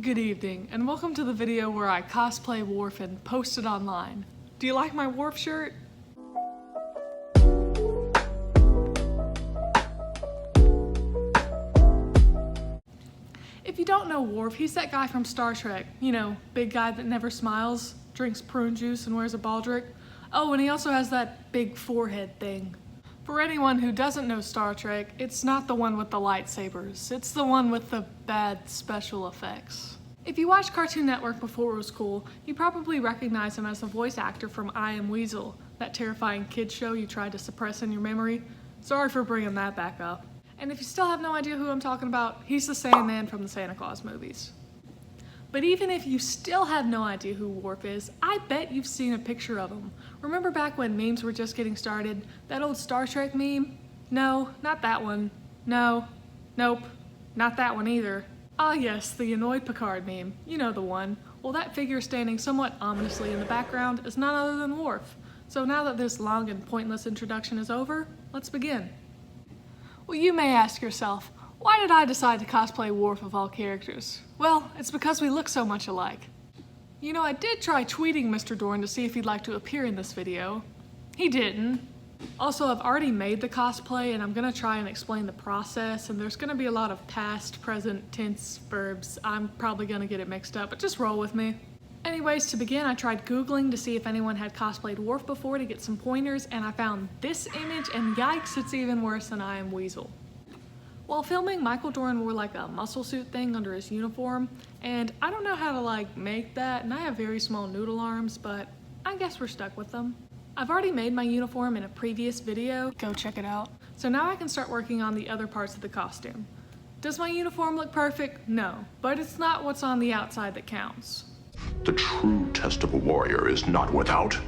Good evening, and welcome to the video where I cosplay Worf and post it online. Do you like my Worf shirt? If you don't know Worf, he's that guy from Star Trek. You know, big guy that never smiles, drinks prune juice, and wears a baldric. Oh, and he also has that big forehead thing. For anyone who doesn't know Star Trek, it's not the one with the lightsabers. It's the one with the bad special effects. If you watched Cartoon Network before it was cool, you probably recognize him as the voice actor from I Am Weasel, that terrifying kids show you tried to suppress in your memory. Sorry for bringing that back up. And if you still have no idea who I'm talking about, he's the Sandman from the Santa Claus movies. But even if you still have no idea who Worf is, I bet you've seen a picture of him. Remember back when memes were just getting started? That old Star Trek meme? No, not that one. No. Nope. Not that one either. Ah yes, the annoyed Picard meme. You know the one. Well, that figure standing somewhat ominously in the background is none other than Worf. So now that this long and pointless introduction is over, let's begin. Well, you may ask yourself, why did I decide to cosplay Worf of all characters? Well, it's because we look so much alike. You know, I did try tweeting Mr. Dorn to see if he'd like to appear in this video. He didn't. Also, I've already made the cosplay and I'm gonna try and explain the process, and there's gonna be a lot of past, present, tense verbs. I'm probably gonna get it mixed up, but just roll with me. Anyways, to begin, I tried Googling to see if anyone had cosplayed Worf before to get some pointers, and I found this image, and yikes, it's even worse than I Am Weasel. While filming, Michael Dorn wore like a muscle suit thing under his uniform, and I don't know how to make that, and I have very small noodle arms, but I guess we're stuck with them. I've already made my uniform in a previous video, go check it out, so now I can start working on the other parts of the costume. Does my uniform look perfect? No, but it's not what's on the outside that counts. The true test of a warrior is not without,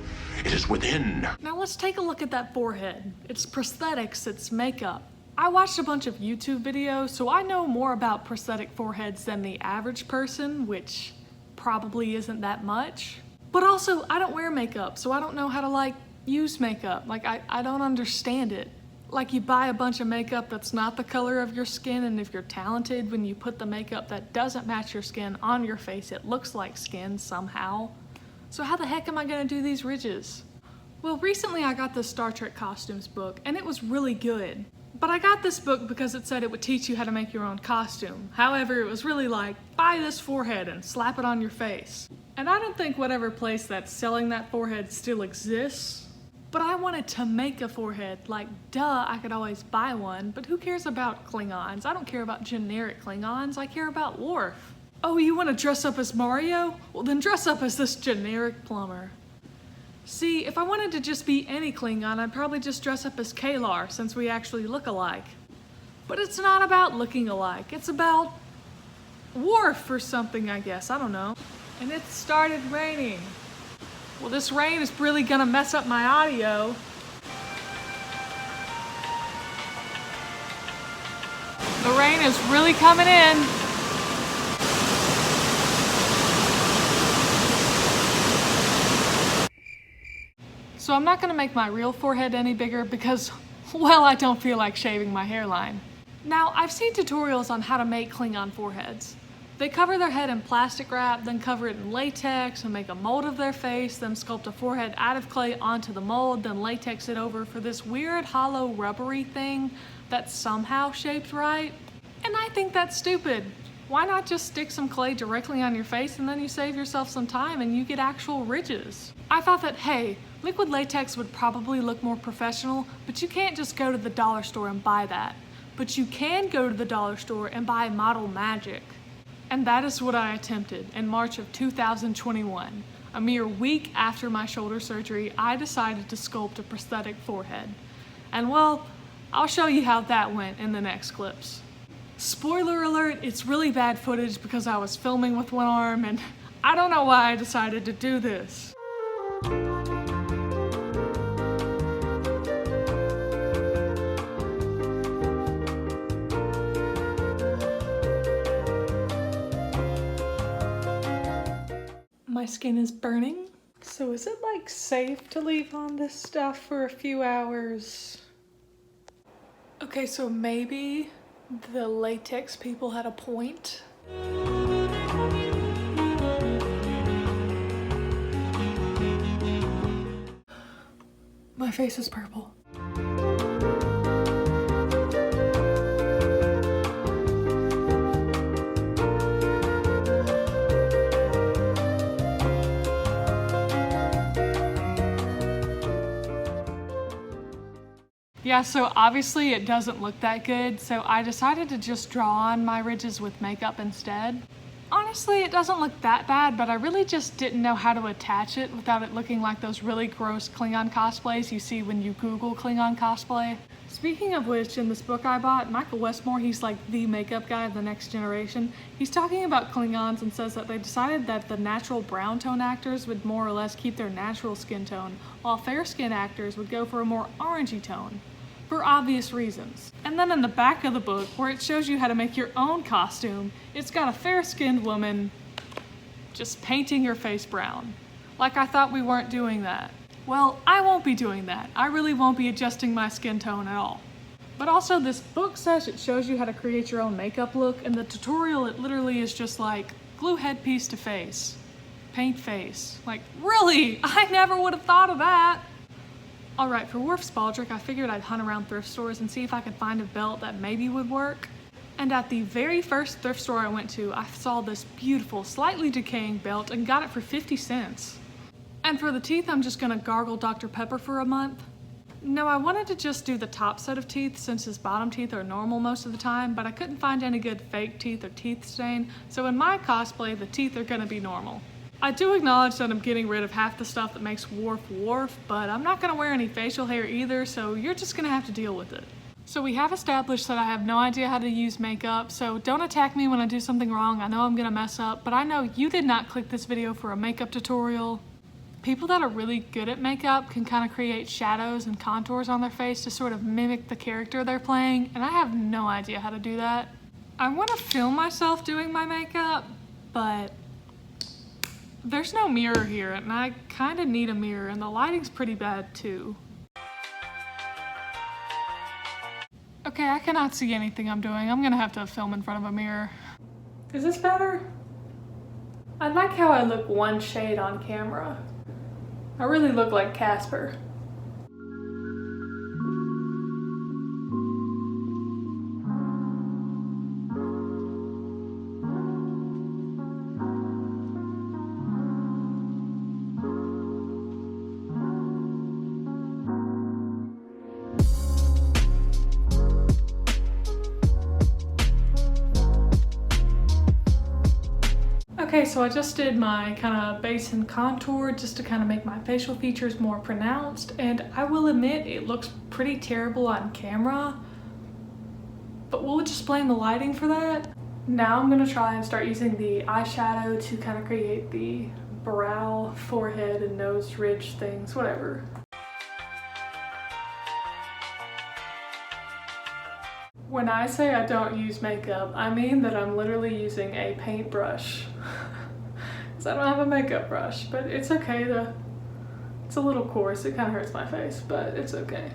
it is within. Now let's take a look at that forehead. It's prosthetics, it's makeup. I watched a bunch of YouTube videos, so I know more about prosthetic foreheads than the average person, which probably isn't that much. But also, I don't wear makeup, so I don't know how to use makeup. I don't understand it. Like, you buy a bunch of makeup that's not the color of your skin, and if you're talented, when you put the makeup that doesn't match your skin on your face, it looks like skin somehow. So how the heck am I gonna do these ridges? Well, recently I got this Star Trek costumes book, and it was really good. But I got this book because it said it would teach you how to make your own costume. However, it was really like, buy this forehead and slap it on your face. And I don't think whatever place that's selling that forehead still exists. But I wanted to make a forehead, duh, I could always buy one, but who cares about Klingons? I don't care about generic Klingons, I care about Worf. Oh, you want to dress up as Mario? Well, then dress up as this generic plumber. See, if I wanted to just be any Klingon, I'd probably just dress up as Kalar, since we actually look alike. But it's not about looking alike, it's about Worf or something, I guess, I don't know. And it started raining. Well, this rain is really gonna mess up my audio. The rain is really coming in. So I'm not gonna make my real forehead any bigger because, well, I don't feel like shaving my hairline. Now, I've seen tutorials on how to make Klingon foreheads. They cover their head in plastic wrap, then cover it in latex and make a mold of their face, then sculpt a forehead out of clay onto the mold, then latex it over for this weird hollow rubbery thing that's somehow shaped right. And I think that's stupid. Why not just stick some clay directly on your face and then you save yourself some time and you get actual ridges? I thought that, hey, liquid latex would probably look more professional, but you can't just go to the dollar store and buy that. But you can go to the dollar store and buy Model Magic. And that is what I attempted in March of 2021. A mere week after my shoulder surgery, I decided to sculpt a prosthetic forehead. And well, I'll show you how that went in the next clips. Spoiler alert, it's really bad footage because I was filming with one arm and I don't know why I decided to do this. My skin is burning, so is it safe to leave on this stuff for a few hours? Okay, so maybe the latex people had a point. face is purple. Yeah, so obviously it doesn't look that good, so I decided to just draw on my ridges with makeup instead. Honestly, it doesn't look that bad, but I really just didn't know how to attach it without it looking like those really gross Klingon cosplays you see when you Google Klingon cosplay. Speaking of which, in this book I bought, Michael Westmore, he's like the makeup guy of the next generation. He's talking about Klingons and says that they decided that the natural brown tone actors would more or less keep their natural skin tone, while fair skin actors would go for a more orangey tone. For obvious reasons. And then in the back of the book, where it shows you how to make your own costume, it's got a fair-skinned woman just painting her face brown. Like I thought we weren't doing that. Well, I won't be doing that. I really won't be adjusting my skin tone at all. But also this book says it shows you how to create your own makeup look, and the tutorial, it literally is just like, glue headpiece to face, paint face. Like, really? I never would have thought of that. Alright, for Worf's baldric, I figured I'd hunt around thrift stores and see if I could find a belt that maybe would work. And at the very first thrift store I went to, I saw this beautiful, slightly decaying belt and got it for 50 cents. And for the teeth, I'm just gonna gargle Dr. Pepper for a month. No, I wanted to just do the top set of teeth since his bottom teeth are normal most of the time, but I couldn't find any good fake teeth or teeth stain, so in my cosplay, the teeth are gonna be normal. I do acknowledge that I'm getting rid of half the stuff that makes Worf Worf, but I'm not gonna wear any facial hair either, so you're just gonna have to deal with it. So we have established that I have no idea how to use makeup, so don't attack me when I do something wrong. I know I'm gonna mess up, but I know you did not click this video for a makeup tutorial. People that are really good at makeup can kind of create shadows and contours on their face to sort of mimic the character they're playing, and I have no idea how to do that. I wanna film myself doing my makeup, but there's no mirror here, and I kind of need a mirror, and the lighting's pretty bad too. Okay, I cannot see anything I'm doing. I'm gonna have to film in front of a mirror. Is this better? I like how I look one shade on camera. I really look like Casper. Okay, so I just did my kind of base and contour just to kind of make my facial features more pronounced, and I will admit it looks pretty terrible on camera, but we'll just blame the lighting for that. Now I'm gonna try and start using the eyeshadow to kind of create the brow, forehead, and nose ridge things, whatever. When I say I don't use makeup, I mean that I'm literally using a paintbrush. Because I don't have a makeup brush, but it's okay. It's a little coarse, it kind of hurts my face, but it's okay.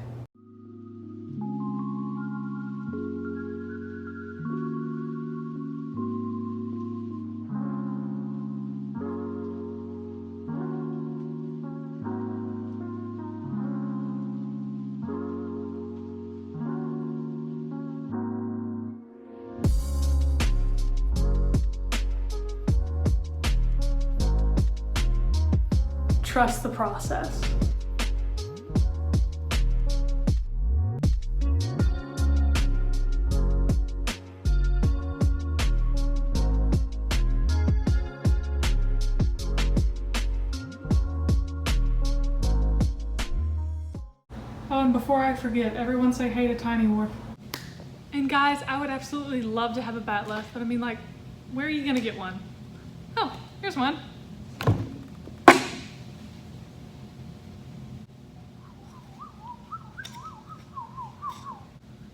Trust the process. Oh, and before I forget, everyone say hey to Tiny Worf. And guys, I would absolutely love to have a bat left, but I mean, like, where are you gonna get one? Oh, here's one.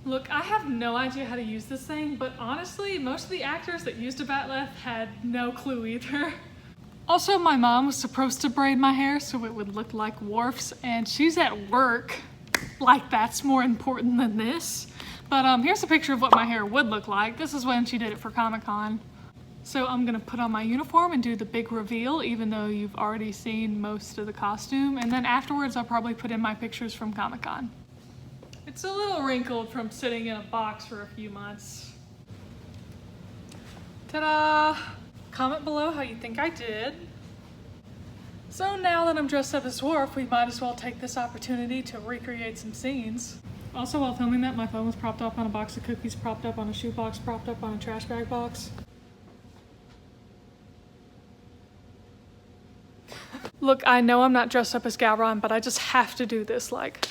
Look, I have no idea how to use this thing, but honestly, most of the actors that used a batleth had no clue either. Also, my mom was supposed to braid my hair so it would look like Worf's, and she's at work. Like, that's more important than this. But here's a picture of what my hair would look like. This is when she did it for Comic-Con. So I'm gonna put on my uniform and do the big reveal, even though you've already seen most of the costume. And then afterwards, I'll probably put in my pictures from Comic-Con. It's a little wrinkled from sitting in a box for a few months. Ta-da! Comment below how you think I did. So now that I'm dressed up as Worf, we might as well take this opportunity to recreate some scenes. Also, while filming that, my phone was propped up on a box of cookies, propped up on a shoebox, propped up on a trash bag box. Look, I know I'm not dressed up as Gowron, but I just have to do this, like,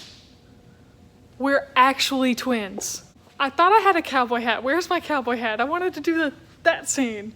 we're actually twins. I thought I had a cowboy hat. Where's my cowboy hat? I wanted to do that scene.